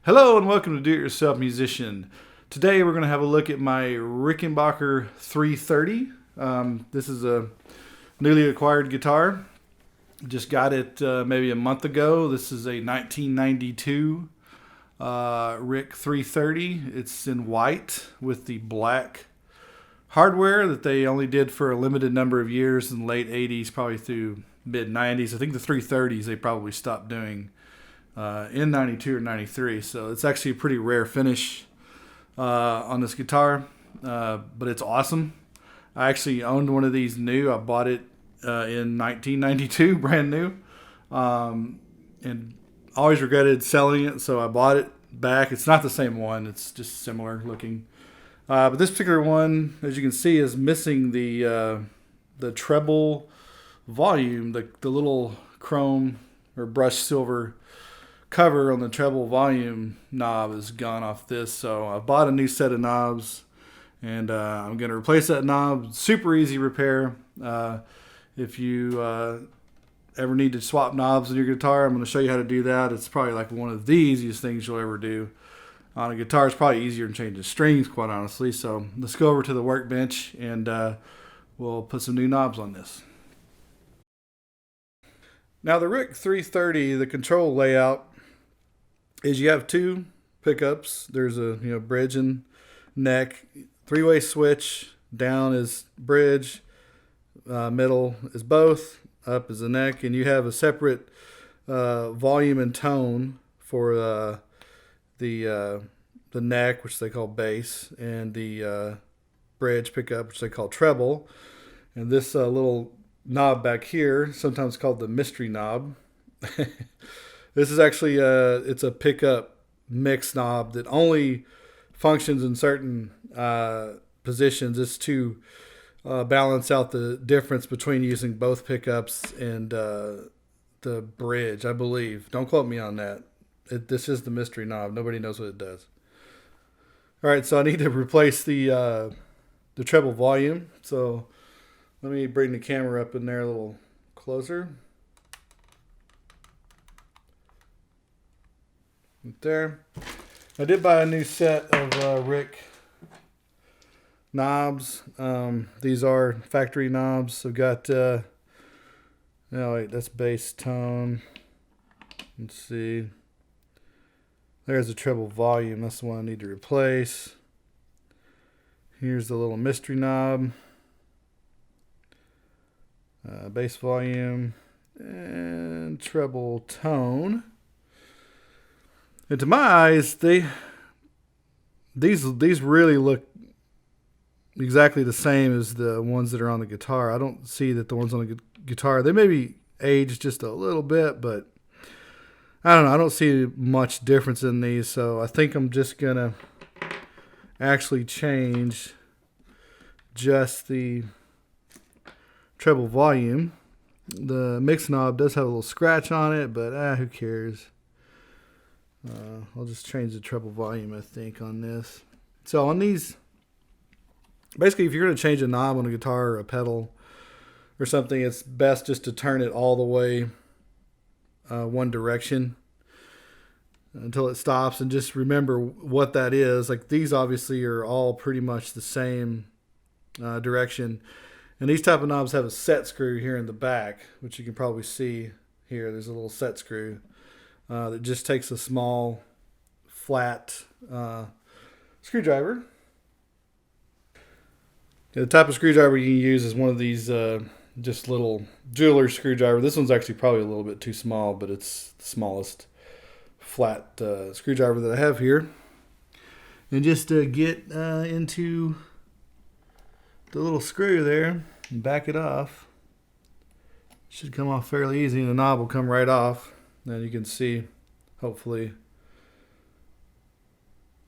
Hello and welcome to Do It Yourself Musician. Today we're going to have a look at my Rickenbacker 330. This is a newly acquired guitar. Just got it maybe a month ago. This is a 1992 Rick 330. It's in white with the black hardware that they only did for a limited number of years in the late 80s, probably through mid 90s. I think the 330s they probably stopped doing in 92 or 93. So it's actually a pretty rare finish on this guitar, but it's awesome. I actually owned one of these new. I bought it in 1992, brand new, and always regretted selling it, so I bought it back. It's not the same one. It's just similar looking. But this particular one, as you can see, is missing the treble volume, the little chrome or brushed silver cover on the treble volume knob is gone off this. So I bought a new set of knobs, and I'm going to replace that knob. Super easy repair. If you ever need to swap knobs on your guitar, I'm going to show you how to do that. It's probably like one of the easiest things you'll ever do on a guitar. It's probably easier than changing strings, quite honestly. So let's go over to the workbench and we'll put some new knobs on this. Now the Rick 330, the control layout is you have two pickups. There's a bridge and neck, three-way switch. Down is bridge, middle is both, up is the neck, and you have a separate volume and tone for the neck, which they call bass, and the bridge pickup, which they call treble. And this little knob back here, sometimes called the mystery knob. This is actually it's a pickup mix knob that only functions in certain positions. It's to balance out the difference between using both pickups and the bridge, I believe. Don't quote me on that. This is the mystery knob. Nobody knows what it does. All right, so I need to replace the treble volume. So let me bring the camera up in there a little closer. Right there. I did buy a new set of Rick knobs. These are factory knobs. I've got, wait, that's bass tone. Let's see. There's the treble volume. That's the one I need to replace. Here's the little mystery knob. Bass volume and treble tone. And to my eyes, these really look exactly the same as the ones that are on the guitar. I don't see that the ones on the guitar, they may be aged just a little bit, but I don't know. I don't see much difference in these, so I think I'm just going to actually change just the treble volume. The mix knob does have a little scratch on it, but who cares? I'll just change the treble volume, I think, on this. So on these, basically, if you're going to change a knob on a guitar or a pedal or something, it's best just to turn it all the way one direction until it stops, and just remember what that is. Like these obviously are all pretty much the same direction. And these type of knobs have a set screw here in the back, which you can probably see here. There's a little set screw that just takes a small, flat screwdriver. The type of screwdriver you can use is one of these just little jeweler screwdriver. This one's actually probably a little bit too small, but it's the smallest flat screwdriver that I have here. And just get into the little screw there and back it off. Should come off fairly easy, and the knob will come right off. And you can see, hopefully,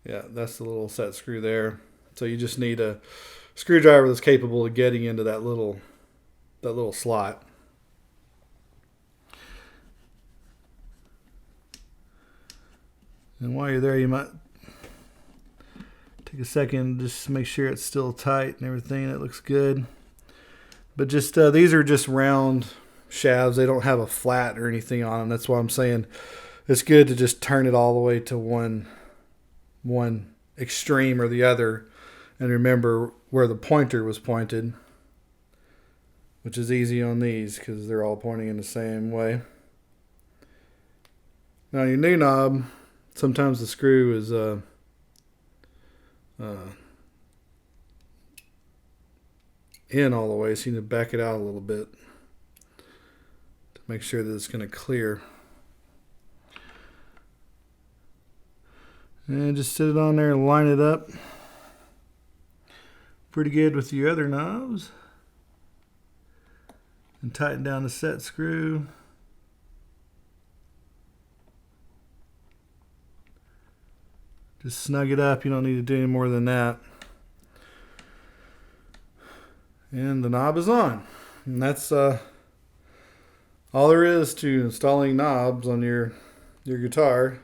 yeah, that's the little set screw there. So you just need a screwdriver that's capable of getting into that little slot. And while you're there, you might take a second just to make sure it's still tight and everything. It looks good. But just these are just round shafts. They don't have a flat or anything on them. That's why I'm saying it's good to just turn it all the way to one extreme or the other, and remember where the pointer was pointed, which is easy on these because they're all pointing in the same way. Now your new knob, sometimes the screw is in all the way, so you need to back it out a little bit to make sure that it's going to clear. And just sit it on there and line it up pretty good with your other knobs. And tighten down the set screw. Just snug it up. You don't need to do any more than that. And the knob is on. And that's all there is to installing knobs on your guitar,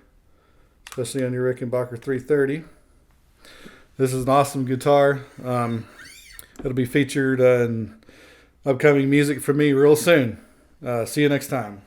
especially on your Rickenbacker 330. This is an awesome guitar. It'll be featured in upcoming music from me real soon. See you next time.